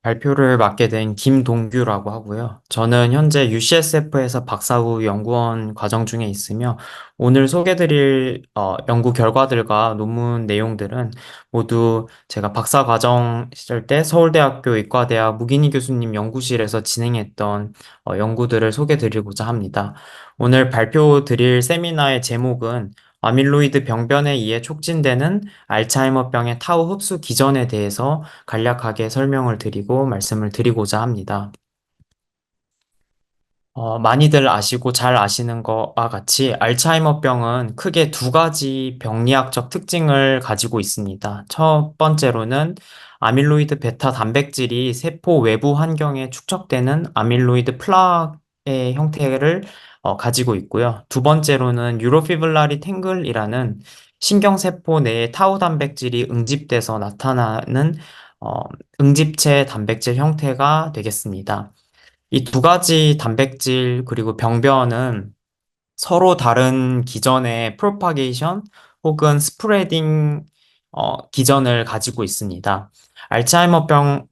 발표를 맡게 된 김동규라고 하고요. 저는 현재 UCSF에서 박사 후 연구원 과정 중에 있으며 오늘 소개드릴 연구 결과들과 논문 내용들은 모두 제가 박사 과정 시절 때 서울대학교 의과대학 무기니 교수님 연구실에서 진행했던 연구들을 소개드리고자 합니다. 오늘 발표 드릴 세미나의 제목은 아밀로이드 병변에 의해 촉진되는 알츠하이머병의 타우 흡수 기전에 대해서 간략하게 설명을 드리고 말씀을 드리고자 합니다. 많이들 아시고 잘 아시는 것과 같이 알츠하이머병은 크게 두 가지 병리학적 특징을 가지고 있습니다. 첫 번째로는 아밀로이드 베타 단백질이 세포 외부 환경에 축적되는 아밀로이드 플락의 형태를 가지고 있고요. 두 번째로는 유로피블라리 탱글이라는 신경세포 내에 타우 단백질이 응집돼서 나타나는 어, 응집체 단백질 형태가 되겠습니다. 이 두 가지 단백질 그리고 병변은 서로 다른 기전의 프로파게이션 혹은 스프레딩 기전을 가지고 있습니다. 알츠하이머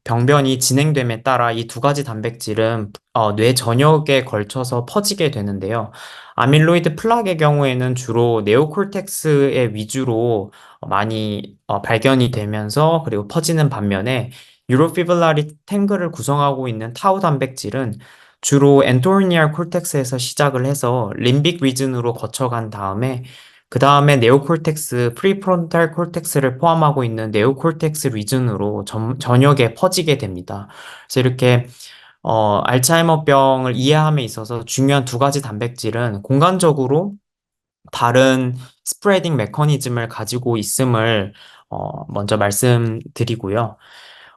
병변이 진행됨에 따라 이 두 가지 단백질은 뇌 전역에 걸쳐서 퍼지게 되는데요. 아밀로이드 플락의 경우에는 주로 네오콜텍스의 위주로 많이 발견이 되면서 그리고 퍼지는 반면에 유로피블라리 탱글을 구성하고 있는 타우 단백질은 주로 엔토르니알 콜텍스에서 시작을 해서 림빅 리즌으로 거쳐간 다음에 그 다음에 네오콜텍스, 프리프론탈 콜텍스를 포함하고 있는 네오콜텍스 리즌으로 전역에 퍼지게 됩니다. 그래서 이렇게 알츠하이머병을 이해함에 있어서 중요한 두 가지 단백질은 공간적으로 다른 스프레딩 메커니즘을 가지고 있음을 먼저 말씀드리고요.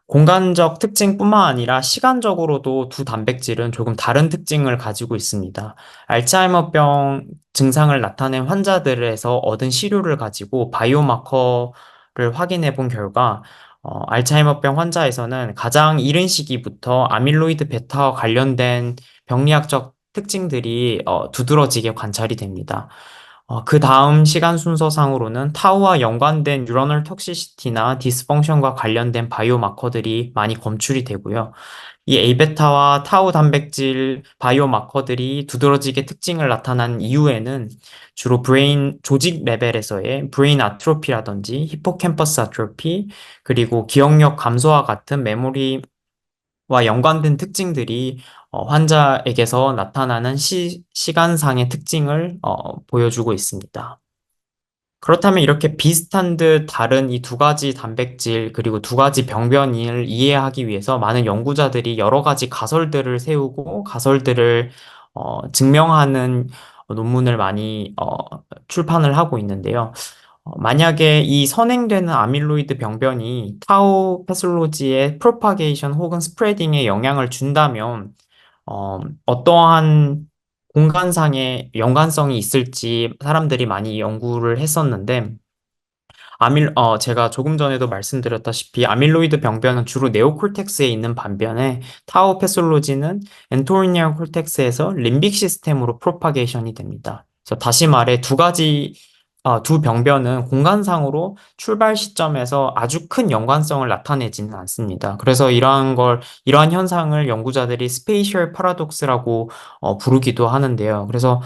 공간적 특징뿐만 아니라 시간적으로도 두 단백질은 조금 다른 특징을 가지고 있습니다. 알츠하이머병 증상을 나타낸 환자들에서 얻은 시료를 가지고 바이오마커를 확인해 본 결과 알츠하이머병 환자에서는 가장 이른 시기부터 아밀로이드 베타와 관련된 병리학적 특징들이 두드러지게 관찰이 됩니다. 그 다음 시간 순서상으로는 타우와 연관된 뉴러널 톡시시티나 디스펑션과 관련된 바이오마커들이 많이 검출이 되고요. 이 A베타와 타우 단백질 바이오마커들이 두드러지게 특징을 나타난 이후에는 주로 브레인 조직 레벨에서의 브레인 아트로피라든지 히포캠퍼스 아트로피, 그리고 기억력 감소와 같은 메모리와 연관된 특징들이 환자에게서 나타나는 시간상의 특징을 보여주고 있습니다. 그렇다면 이렇게 비슷한 듯 다른 이 두 가지 단백질 그리고 두 가지 병변을 이해하기 위해서 많은 연구자들이 여러 가지 가설들을 세우고 가설들을 증명하는 논문을 많이 출판을 하고 있는데요. 만약에 이 선행되는 아밀로이드 병변이 타우 패솔로지의 프로파게이션 혹은 스프레딩에 영향을 준다면 어떠한 공간상의 연관성이 있을지 사람들이 많이 연구를 했었는데, 제가 조금 전에도 말씀드렸다시피 아밀로이드 병변은 주로 네오콜텍스에 있는 반면에 타우 패솔로지는 엔토르니얼 콜텍스에서 림빅 시스템으로 프로파게이션이 됩니다. 그래서 다시 말해 두 병변은 공간상으로 출발 시점에서 아주 큰 연관성을 나타내지는 않습니다. 그래서 이러한 현상을 연구자들이 스페이셜 파라독스라고 부르기도 하는데요. 그래서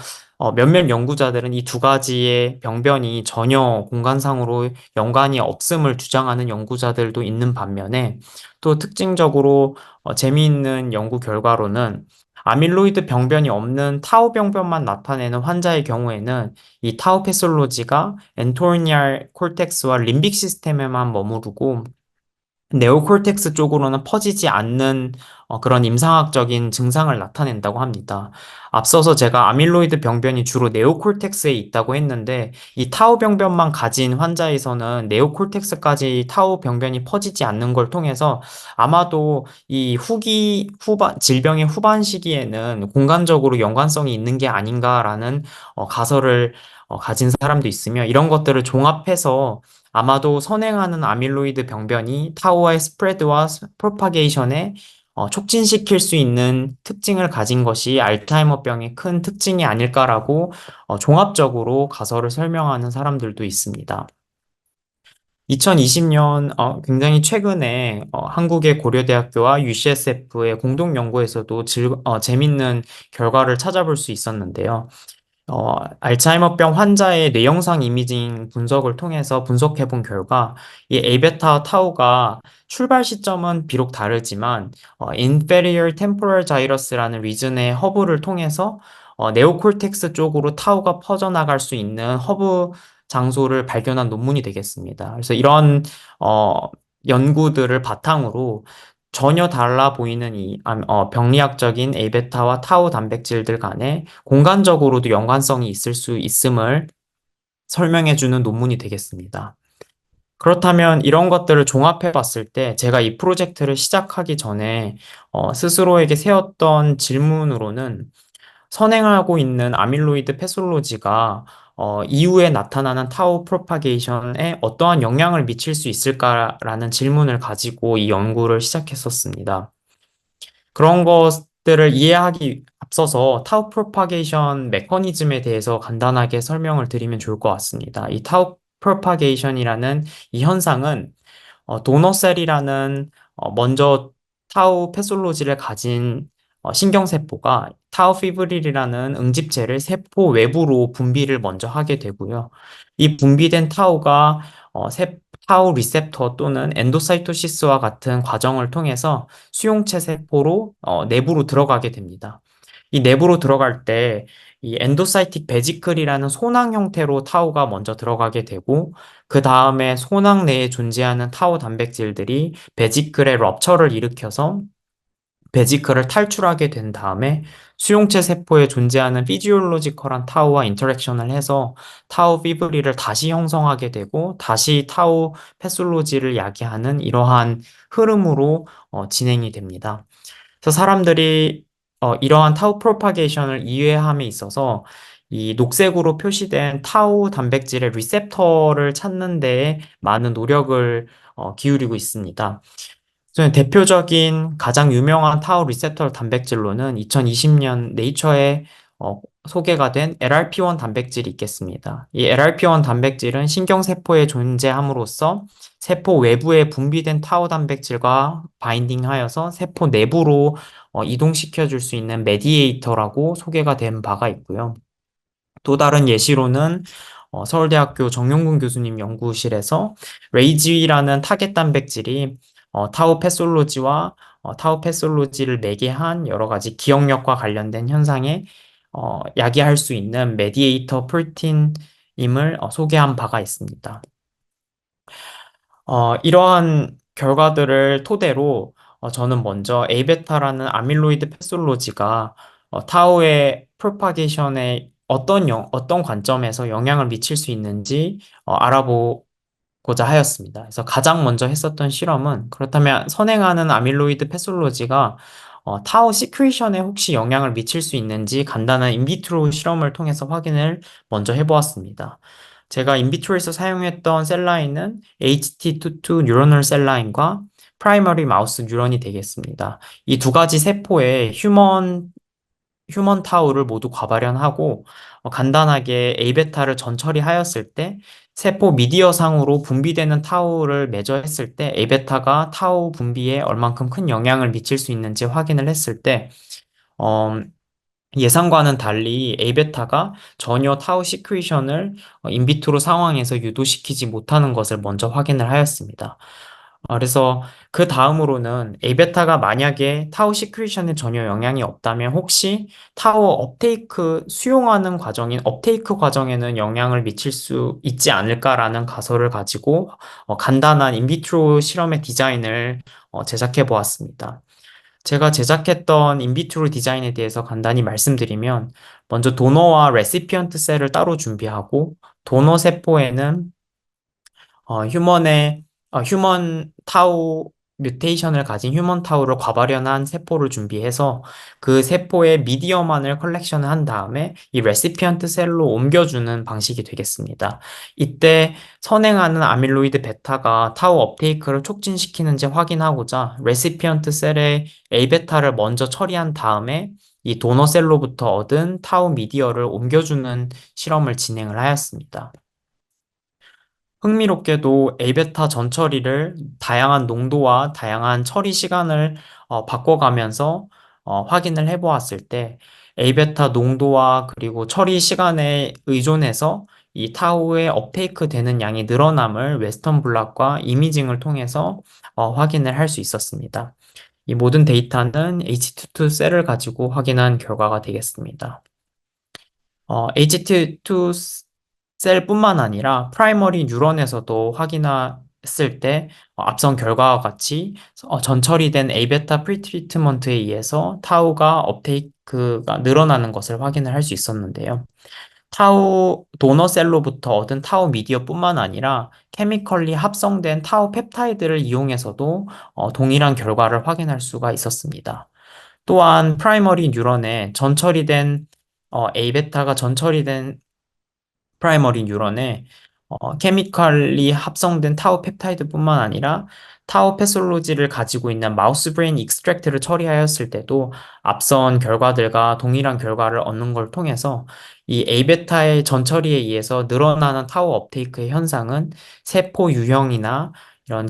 몇몇 연구자들은 이 두 가지의 병변이 전혀 공간상으로 연관이 없음을 주장하는 연구자들도 있는 반면에 또 특징적으로 재미있는 연구 결과로는 아밀로이드 병변이 없는 타우 병변만 나타내는 환자의 경우에는 이 타우 패솔로지가 엔토르니알 콜텍스와 림빅 시스템에만 머무르고 네오콜텍스 쪽으로는 퍼지지 않는 그런 임상학적인 증상을 나타낸다고 합니다. 앞서서 제가 아밀로이드 병변이 주로 네오콜텍스에 있다고 했는데 이 타우 병변만 가진 환자에서는 네오콜텍스까지 타우 병변이 퍼지지 않는 걸 통해서 아마도 이 질병의 후반 시기에는 공간적으로 연관성이 있는 게 아닌가라는 가설을 가진 사람도 있으며 이런 것들을 종합해서 아마도 선행하는 아밀로이드 병변이 타우와의 스프레드와 프로파게이션에 촉진시킬 수 있는 특징을 가진 것이 알츠하이머병의 큰 특징이 아닐까라고 종합적으로 가설을 설명하는 사람들도 있습니다. 2020년 굉장히 최근에 한국의 고려대학교와 UCSF의 공동 연구에서도 재밌는 결과를 찾아볼 수 있었는데요. 알츠하이머병 환자의 뇌영상 이미징 분석을 통해서 분석해 본 결과, 이 A베타 타우가 출발 시점은 비록 다르지만, inferior temporal gyrus라는 리전의 허브를 통해서 네오콜텍스 쪽으로 타우가 퍼져나갈 수 있는 허브 장소를 발견한 논문이 되겠습니다. 그래서 이런 어, 연구들을 바탕으로 전혀 달라 보이는 병리학적인 A베타와 타우 단백질들 간에 공간적으로도 연관성이 있을 수 있음을 설명해주는 논문이 되겠습니다. 그렇다면 이런 것들을 종합해 봤을 때 제가 이 프로젝트를 시작하기 전에 스스로에게 세웠던 질문으로는 선행하고 있는 아밀로이드 패솔로지가 이후에 나타나는 타우 프로파게이션에 어떠한 영향을 미칠 수 있을까라는 질문을 가지고 이 연구를 시작했었습니다. 그런 것들을 이해하기 앞서서 타우 프로파게이션 메커니즘에 대해서 간단하게 설명을 드리면 좋을 것 같습니다. 이 타우 프로파게이션이라는 이 현상은 도너셀이라는 먼저 타우 패솔로지를 가진 신경세포가 타우 피브릴이라는 응집체를 세포 외부로 분비를 먼저 하게 되고요. 이 분비된 타우가 타우 리셉터 또는 엔도사이토시스와 같은 과정을 통해서 수용체 세포로 내부로 들어가게 됩니다. 이 내부로 들어갈 때 이 엔도사이틱 베지클이라는 소낭 형태로 타우가 먼저 들어가게 되고 그 다음에 소낭 내에 존재하는 타우 단백질들이 베지클의 럽처를 일으켜서 베지클을 탈출하게 된 다음에 수용체 세포에 존재하는 피지올로지컬한 타우와 인터랙션을 해서 타우 피브릴을 다시 형성하게 되고 다시 타우 패솔로지를 야기하는 이러한 흐름으로 진행이 됩니다. 그래서 사람들이 이러한 타우 프로파게이션을 이해함에 있어서 이 녹색으로 표시된 타우 단백질의 리셉터를 찾는 데에 많은 노력을 기울이고 있습니다. 저는 대표적인 가장 유명한 타우 리셉터 단백질로는 2020년 네이처에 소개가 된 LRP1 단백질이 있겠습니다. 이 LRP1 단백질은 신경세포에 존재함으로써 세포 외부에 분비된 타우 단백질과 바인딩하여서 세포 내부로 이동시켜 줄 수 있는 메디에이터라고 소개가 된 바가 있고요. 또 다른 예시로는 서울대학교 정용군 교수님 연구실에서 레이지라는 타겟 단백질이 타우 패솔로지를 매개한 여러 가지 기억력과 관련된 현상에 야기할 수 있는 메디에이터 프로틴임을 소개한 바가 있습니다. 이러한 결과들을 토대로 저는 먼저 A베타라는 아밀로이드 패솔로지가 타우의 프로파게이션에 어떤 관점에서 영향을 미칠 수 있는지 알아보고자 하였습니다. 그래서 가장 먼저 했었던 실험은 그렇다면 선행하는 아밀로이드 패솔로지가 타우 시크리션에 혹시 영향을 미칠 수 있는지 간단한 인비트로 실험을 통해서 확인을 먼저 해보았습니다. 제가 인비트로에서 사용했던 셀라인은 HT22 뉴로널 셀라인과 프라이머리 마우스 뉴런이 되겠습니다. 이 두 가지 세포에 휴먼 타우를 모두 과발현하고 간단하게 A베타를 전처리하였을 때 세포 미디어상으로 분비되는 타우를 매저했을 때 A베타가 타우 분비에 얼만큼 큰 영향을 미칠 수 있는지 확인을 했을 때 어, 예상과는 달리 A베타가 전혀 타우 시크리션을 인비트로 상황에서 유도시키지 못하는 것을 먼저 확인을 하였습니다. 그래서 그 다음으로는 A베타가 만약에 타우 시크리션에 전혀 영향이 없다면 혹시 타우 업테이크 수용하는 과정인 업테이크 과정에는 영향을 미칠 수 있지 않을까라는 가설을 가지고 간단한 인비트로 실험의 디자인을 제작해 보았습니다. 제가 제작했던 인비트로 디자인에 대해서 간단히 말씀드리면 먼저 도너와 레시피언트 셀을 따로 준비하고 도너 세포에는 휴먼 타우 뮤테이션을 가진 휴먼 타우를 과발현한 세포를 준비해서 그 세포의 미디어만을 컬렉션을 한 다음에 이 레시피언트 셀로 옮겨주는 방식이 되겠습니다. 이때 선행하는 아밀로이드 베타가 타우 업테이크를 촉진시키는지 확인하고자 레시피언트 셀에 A베타를 먼저 처리한 다음에 이 도너 셀로부터 얻은 타우 미디어를 옮겨주는 실험을 진행을 하였습니다. 흥미롭게도 A베타 전처리를 다양한 농도와 다양한 처리 시간을 바꿔가면서 확인을 해보았을 때 A베타 농도와 그리고 처리 시간에 의존해서 이 타우의 업테이크 되는 양이 늘어남을 웨스턴 블락과 이미징을 통해서 확인을 할 수 있었습니다. 이 모든 데이터는 HT2 셀을 가지고 확인한 결과가 되겠습니다. HT2 셀뿐만 아니라 프라이머리 뉴런에서도 확인했을 때 앞선 결과와 같이 전처리된 A베타 프리트리트먼트에 의해서 타우가 업테이크가 늘어나는 것을 확인을 할 수 있었는데요. 타우 도너셀로부터 얻은 타우 미디어뿐만 아니라 케미컬리 합성된 타우 펩타이드를 이용해서도 동일한 결과를 확인할 수가 있었습니다. 또한 프라이머리 뉴런에 전처리된 A베타가 전처리된 프라이머리 뉴런에 케미컬리 합성된 타우 펩타이드뿐만 아니라 타우 패솔로지를 가지고 있는 마우스 브레인 익스트랙트를 처리하였을 때도 앞선 결과들과 동일한 결과를 얻는 걸 통해서 이 A베타의 전처리에 의해서 늘어나는 타우 업테이크의 현상은 세포 유형이나 이런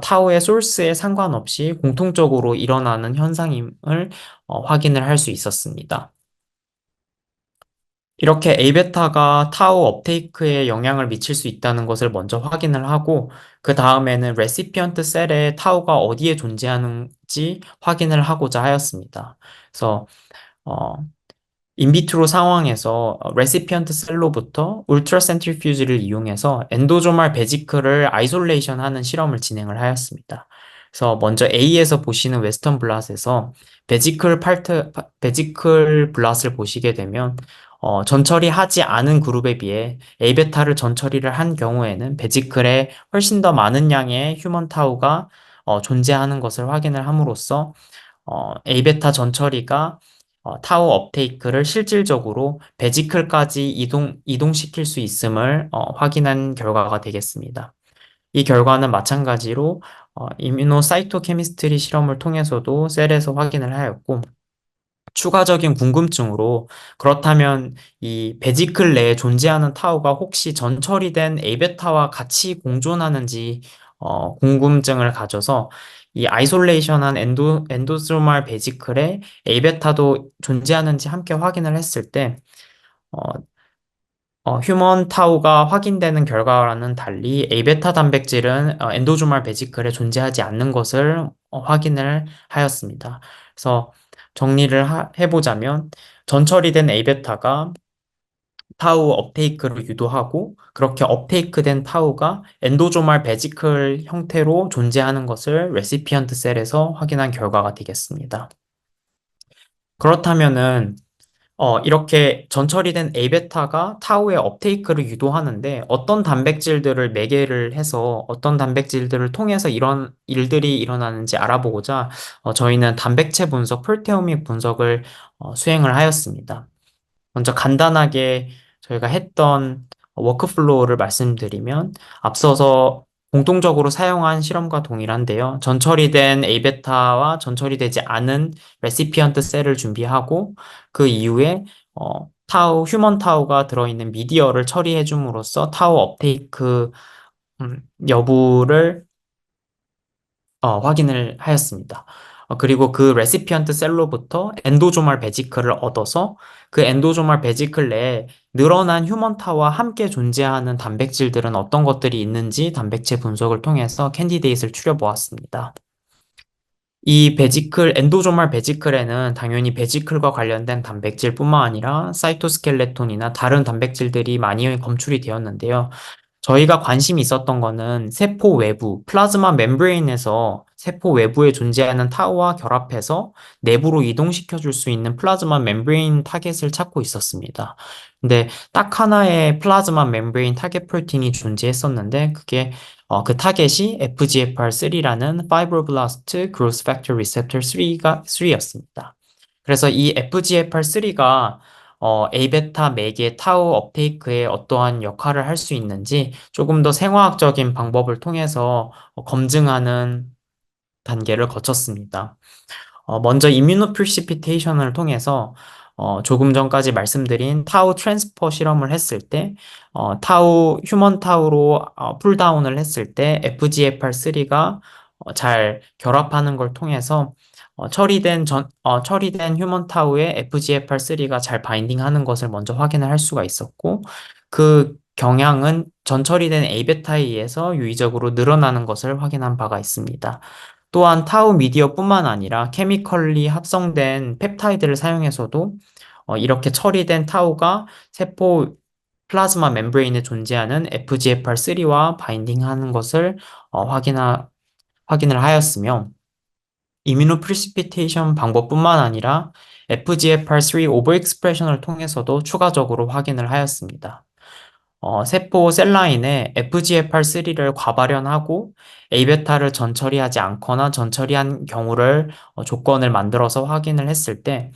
타우의 소스에 상관없이 공통적으로 일어나는 현상임을 확인을 할 수 있었습니다. 이렇게 A베타가 타우 업테이크에 영향을 미칠 수 있다는 것을 먼저 확인을 하고, 그 다음에는 레시피언트 셀에 타우가 어디에 존재하는지 확인을 하고자 하였습니다. 그래서, 어, 인비트로 상황에서 레시피언트 셀로부터 울트라 센트리퓨지를 이용해서 엔도조말 베지클을 아이솔레이션 하는 실험을 진행을 하였습니다. 그래서 먼저 A에서 보시는 웨스턴 블lat에서 베지클 블lat을 보시게 되면 전처리하지 않은 그룹에 비해 A베타를 전처리를 한 경우에는 베지클에 훨씬 더 많은 양의 휴먼 타우가 존재하는 것을 확인을 함으로써 A베타 전처리가 타워 업테이크를 실질적으로 베지클까지 이동시킬 수 있음을 확인한 결과가 되겠습니다. 이 결과는 마찬가지로 이뮤노사이토케미스트리 실험을 통해서도 셀에서 확인을 하였고, 추가적인 궁금증으로 그렇다면 이 베지클 내에 존재하는 타우가 혹시 전처리된 A베타와 같이 공존하는지 궁금증을 가져서 이 아이솔레이션한 엔도소말 베지클에 A베타도 존재하는지 함께 확인을 했을 때 어, 휴먼 타우가 확인되는 결과와는 달리 A베타 단백질은 엔도조말 베지클에 존재하지 않는 것을 확인을 하였습니다. 그래서 해보자면 전처리된 A베타가 타우 업테이크를 유도하고 그렇게 업테이크된 타우가 엔도조말 베지클 형태로 존재하는 것을 레시피언트 셀에서 확인한 결과가 되겠습니다. 그렇다면은 이렇게 전처리된 A베타가 타우의 업테이크를 유도하는데 어떤 단백질들을 매개를 해서 어떤 단백질들을 통해서 이런 일들이 일어나는지 알아보고자 저희는 단백체 분석, 프로테오믹 분석을 수행을 하였습니다. 먼저 간단하게 저희가 했던 워크플로우를 말씀드리면 앞서서 공통적으로 사용한 실험과 동일한데요. 전처리된 A베타와 전처리되지 않은 레시피언트 셀을 준비하고 그 이후에 휴먼 타우가 들어있는 미디어를 처리해 줌으로써 타우 업테이크 여부를 확인을 하였습니다. 그리고 그 레시피언트 셀로부터 엔도조말 베지클을 얻어서 그 엔도조말 베지클 내에 늘어난 휴먼타와 함께 존재하는 단백질들은 어떤 것들이 있는지 단백체 분석을 통해서 캔디데이트를 추려보았습니다. 이 엔도조말 베지클에는 당연히 베지클과 관련된 단백질뿐만 아니라 사이토스켈레톤이나 다른 단백질들이 많이 검출이 되었는데요. 저희가 관심이 있었던 거는 세포 외부, 플라즈마 멤브레인에서 세포 외부에 존재하는 타우와 결합해서 내부로 이동시켜 줄 수 있는 플라즈마 멤브레인 타겟을 찾고 있었습니다. 근데 딱 하나의 플라즈마 멤브레인 타겟 프로틴이 존재했었는데 그게 그 타겟이 FGFR3라는 Fibroblast Growth Factor Receptor 3였습니다. 그래서 이 FGFR3가 A베타 맥의 타우 업테이크에 어떠한 역할을 할 수 있는지 조금 더 생화학적인 방법을 통해서 검증하는 단계를 거쳤습니다. 먼저 이뮤노 프리시피테이션을 통해서 조금 전까지 말씀드린 타우 트랜스퍼 실험을 했을 때, 타우, 휴먼 타우로 풀다운을 했을 때 FGFR3가 잘 결합하는 걸 통해서 처리된 휴먼 타우에 FGFR3가 잘 바인딩하는 것을 먼저 확인을 할 수가 있었고, 그 경향은 전 처리된 A베타에 의해서 유의적으로 늘어나는 것을 확인한 바가 있습니다. 또한 타우 미디어뿐만 아니라 케미컬리 합성된 펩타이드를 사용해서도 이렇게 처리된 타우가 세포 플라즈마 멤브레인에 존재하는 FGFR3와 바인딩하는 것을 확인을 하였으며 이뮤노 프리시피테이션 방법뿐만 아니라 FGFR3 오버익스프레션을 통해서도 추가적으로 확인을 하였습니다. 세포 셀라인에 FGFR3를 과발현하고 A베타를 전처리하지 않거나 전처리한 경우를 조건을 만들어서 확인을 했을 때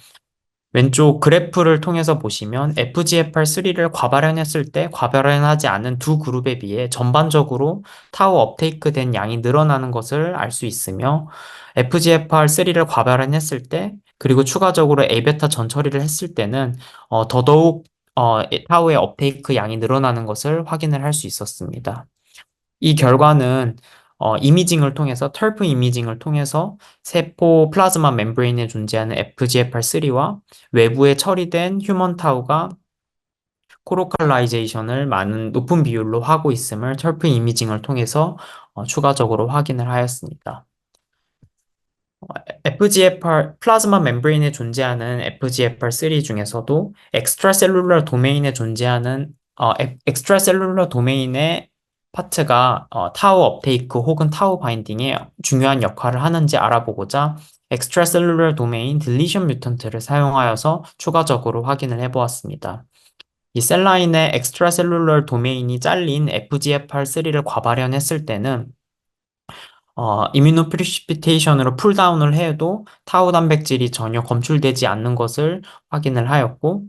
왼쪽 그래프를 통해서 보시면 FGFR3를 과발현했을 때 과발현하지 않은 두 그룹에 비해 전반적으로 타우 업테이크 된 양이 늘어나는 것을 알 수 있으며 FGFR3를 과발현했을 때 그리고 추가적으로 A베타 전처리를 했을 때는 더더욱 타우의 업테이크 양이 늘어나는 것을 확인을 할 수 있었습니다. 이 결과는 이미징을 통해서 털프 이미징을 통해서 세포 플라즈마 멤브레인에 존재하는 FGFR3와 외부에 처리된 휴먼 타우가 코로칼라이제이션을 많은 높은 비율로 하고 있음을 털프 이미징을 통해서 추가적으로 확인을 하였습니다. FGFR 플라즈마 멤브레인에 존재하는 FGFR3 중에서도 엑스트라셀룰러 도메인에 존재하는 엑스트라셀룰러 도메인의 파트가 타우 업테이크 혹은 타우 바인딩에 중요한 역할을 하는지 알아보고자 엑스트라셀룰러 도메인 딜리션 뮤턴트를 사용하여서 추가적으로 확인을 해보았습니다. 이 셀라인의 엑스트라셀룰러 도메인이 잘린 FGFR3를 과발현했을 때는 이뮤노 프리시피테이션으로 풀다운을 해도 타우 단백질이 전혀 검출되지 않는 것을 확인을 하였고,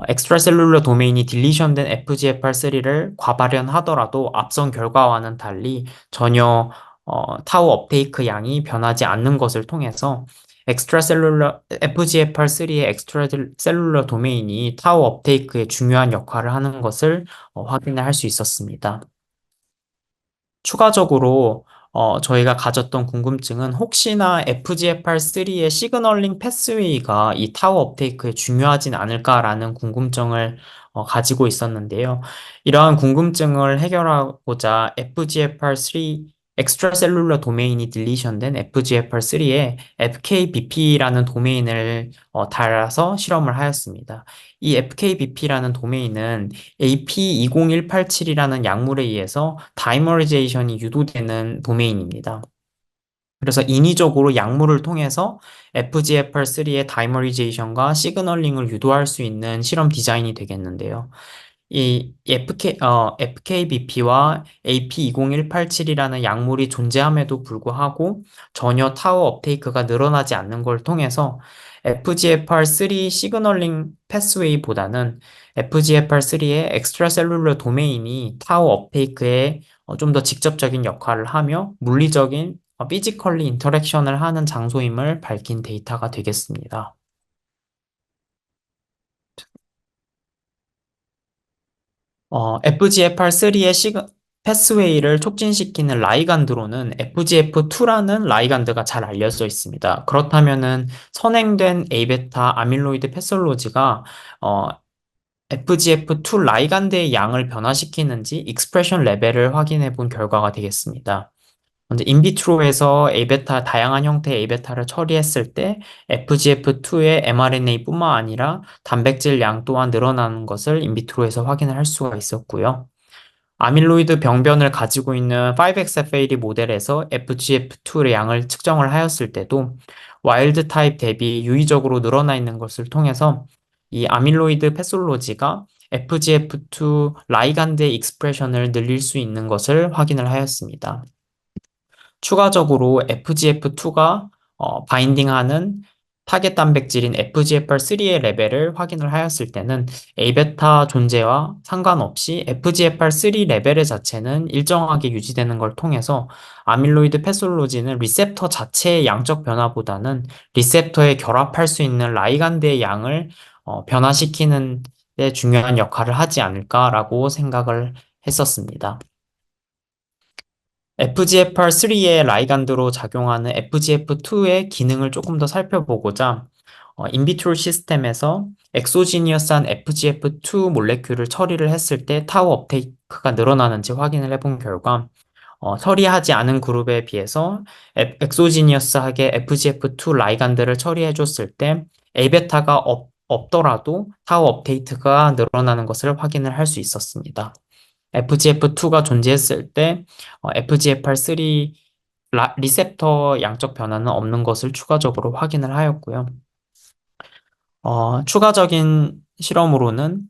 엑스트라셀룰러 도메인이 딜리션된 FGFR3를 과발현하더라도 앞선 결과와는 달리 전혀 타우 업테이크 양이 변하지 않는 것을 통해서 FGFR3의 엑스트라셀룰러 도메인이 타우 업테이크에 중요한 역할을 하는 것을 확인을 할 수 있었습니다. 추가적으로 저희가 가졌던 궁금증은 혹시나 FGFR3의 시그널링 패스웨이가 이 타워 업테이크에 중요하진 않을까라는 궁금증을 가지고 있었는데요. 이러한 궁금증을 해결하고자 FGFR3 엑스트라셀룰러 도메인이 딜리션된 FGFR3에 FKBP라는 도메인을 달아서 실험을 하였습니다. 이 FKBP라는 도메인은 AP20187이라는 약물에 의해서 다이머리제이션이 유도되는 도메인입니다. 그래서 인위적으로 약물을 통해서 FGFR3의 다이머리제이션과 시그널링을 유도할 수 있는 실험 디자인이 되겠는데요. 이 FKBP와 AP20187이라는 약물이 존재함에도 불구하고 전혀 타워 업테이크가 늘어나지 않는 걸 통해서 FGFR3 시그널링 패스웨이보다는 FGFR3의 엑스트라셀룰러 도메인이 타워 업테이크에 좀 더 직접적인 역할을 하며 물리적인 피지컬리 인터랙션을 하는 장소임을 밝힌 데이터가 되겠습니다. FGFR3의 패스웨이를 촉진시키는 라이간드로는 FGF2라는 라이간드가 잘 알려져 있습니다. 그렇다면은 선행된 A베타 아밀로이드 패솔로지가 FGF2 라이간드의 양을 변화시키는지 익스프레션 레벨을 확인해 본 결과가 되겠습니다. 먼저 인비트로에서 A베타 다양한 형태의 A베타를 처리했을 때 FGF2의 mRNA뿐만 아니라 단백질 양 또한 늘어나는 것을 인비트로에서 확인을 할 수가 있었고요. 아밀로이드 병변을 가지고 있는 5XFAD 모델에서 FGF2의 양을 측정을 하였을 때도 와일드 타입 대비 유의적으로 늘어나 있는 것을 통해서 이 아밀로이드 패솔로지가 FGF2 라이간드의 익스프레션을 늘릴 수 있는 것을 확인을 하였습니다. 추가적으로 FGF2가 바인딩하는 타겟 단백질인 FGFR3의 레벨을 확인을 하였을 때는 A베타 존재와 상관없이 FGFR3 레벨의 자체는 일정하게 유지되는 걸 통해서 아밀로이드 패솔로지는 리셉터 자체의 양적 변화보다는 리셉터에 결합할 수 있는 라이간드의 양을 변화시키는 데 중요한 역할을 하지 않을까라고 생각을 했었습니다. FGFR3의 라이간드로 작용하는 FGF2의 기능을 조금 더 살펴보고자 인비트로 시스템에서 엑소지니어스한 FGF2 몰레큘을 처리를 했을 때 타우 업테이크가 늘어나는지 확인을 해본 결과 처리하지 않은 그룹에 비해서 엑소지니어스하게 FGF2 라이간드를 처리해줬을 때 A베타가 없더라도 타우 업데이트가 늘어나는 것을 확인을 할 수 있었습니다. FGF2가 존재했을 때 FGFR3 리셉터 양적 변화는 없는 것을 추가적으로 확인을 하였고요. 추가적인 실험으로는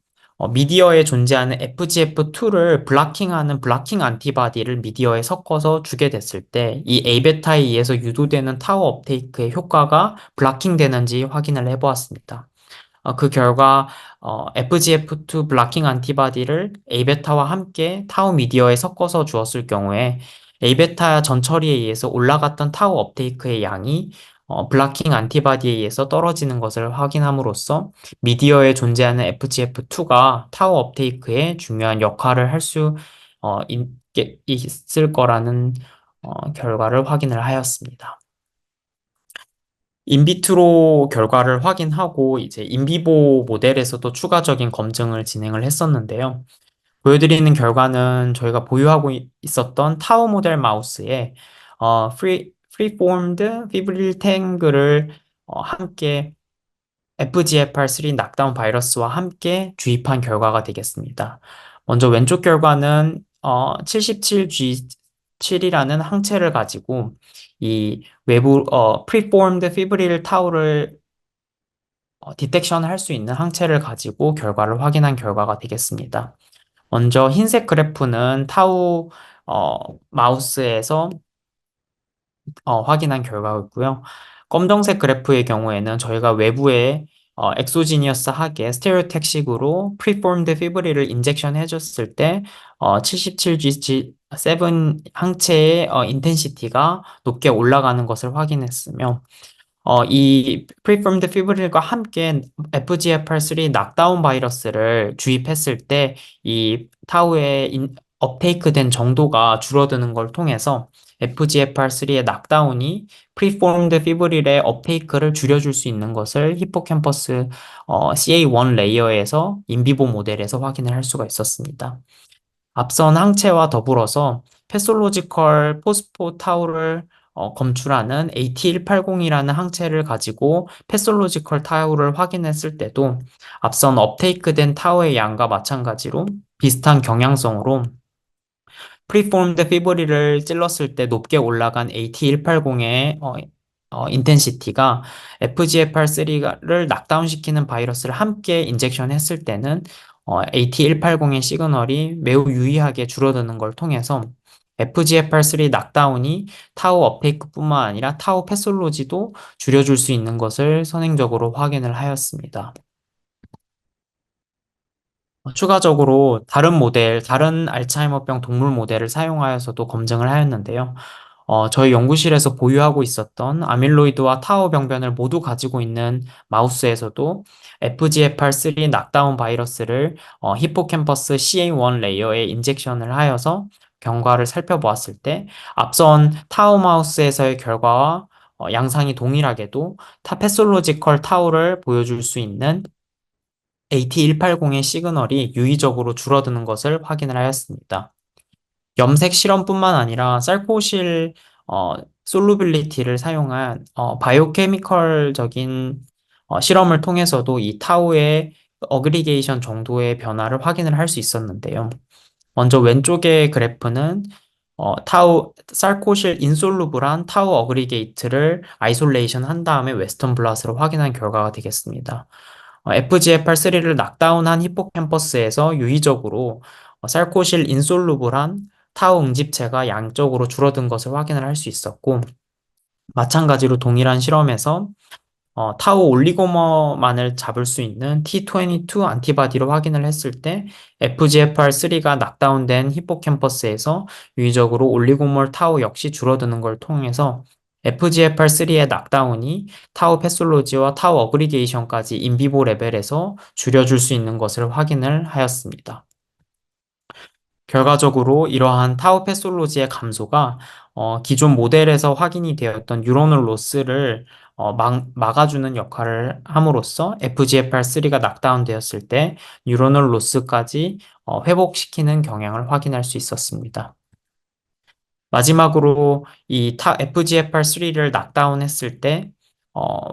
미디어에 존재하는 FGF2를 블락킹하는 블락킹 안티바디를 미디어에 섞어서 주게 됐을 때 이 A베타에 의해서 유도되는 타워 업테이크의 효과가 블락킹 되는지 확인을 해보았습니다. 그 결과 FGF2 블락킹 안티바디를 A베타와 함께 타우 미디어에 섞어서 주었을 경우에 A베타 전처리에 의해서 올라갔던 타우 업테이크의 양이 블락킹 안티바디에 의해서 떨어지는 것을 확인함으로써 미디어에 존재하는 FGF2가 타우 업테이크에 중요한 역할을 할 수 있을 거라는 결과를 확인을 하였습니다. 인비트로 결과를 확인하고 이제 인비보 모델에서도 추가적인 검증을 진행을 했었는데요. 보여드리는 결과는 저희가 보유하고 있었던 타워 모델 마우스에 프리폼드 피브릴 탱글을 함께 FGFR3 낙다운 바이러스와 함께 주입한 결과가 되겠습니다. 먼저 왼쪽 결과는 77G7이라는 항체를 가지고 이 외부 preformed fibrile tau를 디텍션 할 수 있는 항체를 가지고 결과를 확인한 결과가 되겠습니다. 먼저 흰색 그래프는 타우 마우스에서 확인한 결과였고요. 검정색 그래프의 경우에는 저희가 외부에 엑소지니어스하게 스테레오택식으로 프리폼드 피브릴을 인젝션 해줬을 때 77G7 항체의 인텐시티가 높게 올라가는 것을 확인했으며 이 프리폼드 피브릴과 함께 FGFR3 낙다운 바이러스를 주입했을 때 이 타우의 업테이크된 정도가 줄어드는 걸 통해서 FGFR3의 낙다운이 프리폼드 피브릴의 업테이크를 줄여줄 수 있는 것을 히포캠퍼스 CA1 레이어에서 인비보 모델에서 확인을 할 수가 있었습니다. 앞선 항체와 더불어서 패솔로지컬 포스포타우를 검출하는 AT180이라는 항체를 가지고 패솔로지컬 타우를 확인했을 때도 앞선 업테이크된 타우의 양과 마찬가지로 비슷한 경향성으로 프리폼드 피브릴을 찔렀을 때 높게 올라간 AT180의 인텐시티가 FGFR3를 낙다운시키는 바이러스를 함께 인젝션 했을 때는 AT180의 시그널이 매우 유의하게 줄어드는 걸 통해서 FGFR3 낙다운이 타우 업테이크뿐만 아니라 타우 패솔로지도 줄여줄 수 있는 것을 선행적으로 확인을 하였습니다. 추가적으로 다른 알츠하이머병 동물 모델을 사용하여서도 검증을 하였는데요. 저희 연구실에서 보유하고 있었던 아밀로이드와 타우 병변을 모두 가지고 있는 마우스에서도 FGFR3 낙다운 바이러스를 히포캠퍼스 CA1 레이어에 인젝션을 하여서 경과를 살펴보았을 때 앞선 타우 마우스에서의 결과와 양상이 동일하게도 패솔로지컬 타우를 보여줄 수 있는 AT180의 시그널이 유의적으로 줄어드는 것을 확인을 하였습니다. 염색 실험뿐만 아니라 쌀코실 솔루빌리티를 사용한 바이오케미컬적인 실험을 통해서도 이 타우의 어그리게이션 정도의 변화를 확인을 할 수 있었는데요. 먼저 왼쪽의 그래프는 쌀코실 인솔루블한 타우 어그리게이트를 아이솔레이션 한 다음에 웨스턴 블라스로 확인한 결과가 되겠습니다. FGFR3를 낙다운한 히포캠퍼스에서 유의적으로 쌀코실 인솔루블한 타우 응집체가 양적으로 줄어든 것을 확인을 할 수 있었고, 마찬가지로 동일한 실험에서 타우 올리고머만을 잡을 수 있는 T22 안티바디로 확인을 했을 때 FGFR3가 낙다운된 히포캠퍼스에서 유의적으로 올리고몰 타우 역시 줄어드는 걸 통해서 FGFR3의 낙다운이 타우 패솔로지와 타우 어그리게이션까지 인비보 레벨에서 줄여줄 수 있는 것을 확인을 하였습니다. 결과적으로 이러한 타우 패솔로지의 감소가 기존 모델에서 확인이 되었던 뉴로널 로스를 막아주는 역할을 함으로써 FGFR3가 낙다운되었을 때 뉴로널 로스까지 회복시키는 경향을 확인할 수 있었습니다. 마지막으로 이 FGFR3를 낙다운했을 때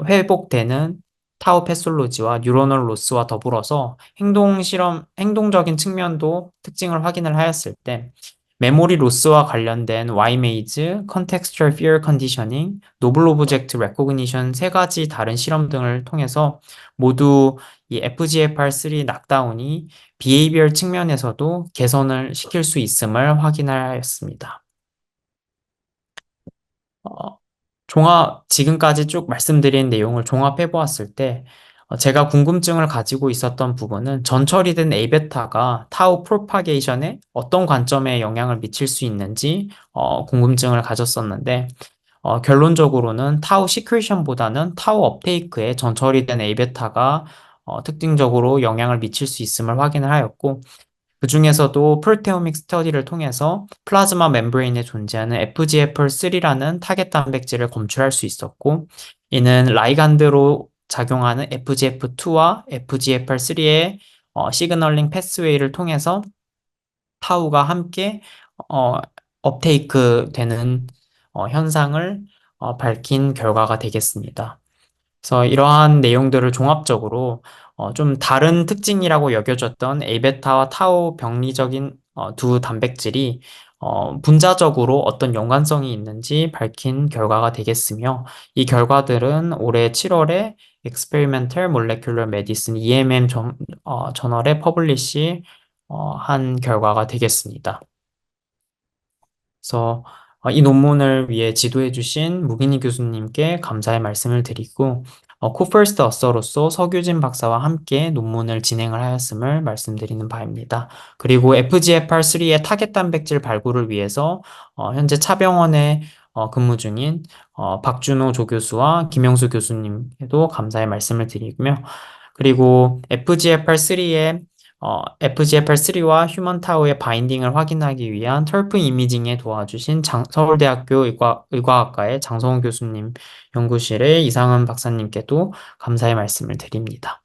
회복되는 타우 패솔로지와 뉴로널 로스와 더불어서 행동적인 측면도 특징을 확인을 하였을 때 메모리 로스와 관련된 Ymaze, Contextual Fear Conditioning, 노블 오브젝트 레코그니션 세 가지 다른 실험 등을 통해서 모두 이 FGFR3 낙다운이 비헤이비얼 측면에서도 개선을 시킬 수 있음을 확인하였습니다. 어, 지금까지 쭉 말씀드린 내용을 종합해 보았을 때, 제가 궁금증을 가지고 있었던 부분은 전처리된 A베타가 타우 프로파게이션에 어떤 관점에 영향을 미칠 수 있는지 궁금증을 가졌었는데, 결론적으로는 타우 시크리션보다는 타우 업테이크에 전처리된 A베타가 특징적으로 영향을 미칠 수 있음을 확인을 하였고, 그 중에서도 프로테오믹 스터디를 통해서 플라즈마 멤브레인에 존재하는 FGFR3라는 타겟 단백질을 검출할 수 있었고, 이는 라이간드로 작용하는 FGF2와 FGFR3의 시그널링 패스웨이를 통해서 타우가 함께 어, 업테이크 되는 현상을 밝힌 결과가 되겠습니다. 그래서 이러한 내용들을 종합적으로 좀 다른 특징이라고 여겨졌던 A베타와 타우 병리적인 두 단백질이 분자적으로 어떤 연관성이 있는지 밝힌 결과가 되겠으며 이 결과들은 올해 7월에 Experimental Molecular Medicine EMM 저널에 퍼블리시 한 결과가 되겠습니다. 그래서 이 논문을 위해 지도해 주신 무기니 교수님께 감사의 말씀을 드리고 코퍼스트 어서로서 서규진 박사와 함께 논문을 진행을 하였음을 말씀드리는 바입니다. 그리고 FGFR3의 타겟 단백질 발굴을 위해서 현재 차병원에 근무 중인 박준호 조교수와 김영수 교수님께도 감사의 말씀을 드리고요. 그리고 FGFR3와 휴먼 타우의 바인딩을 확인하기 위한 털프 이미징에 도와주신 서울대학교 의과학과의 장성호 교수님 연구실의 이상은 박사님께도 감사의 말씀을 드립니다.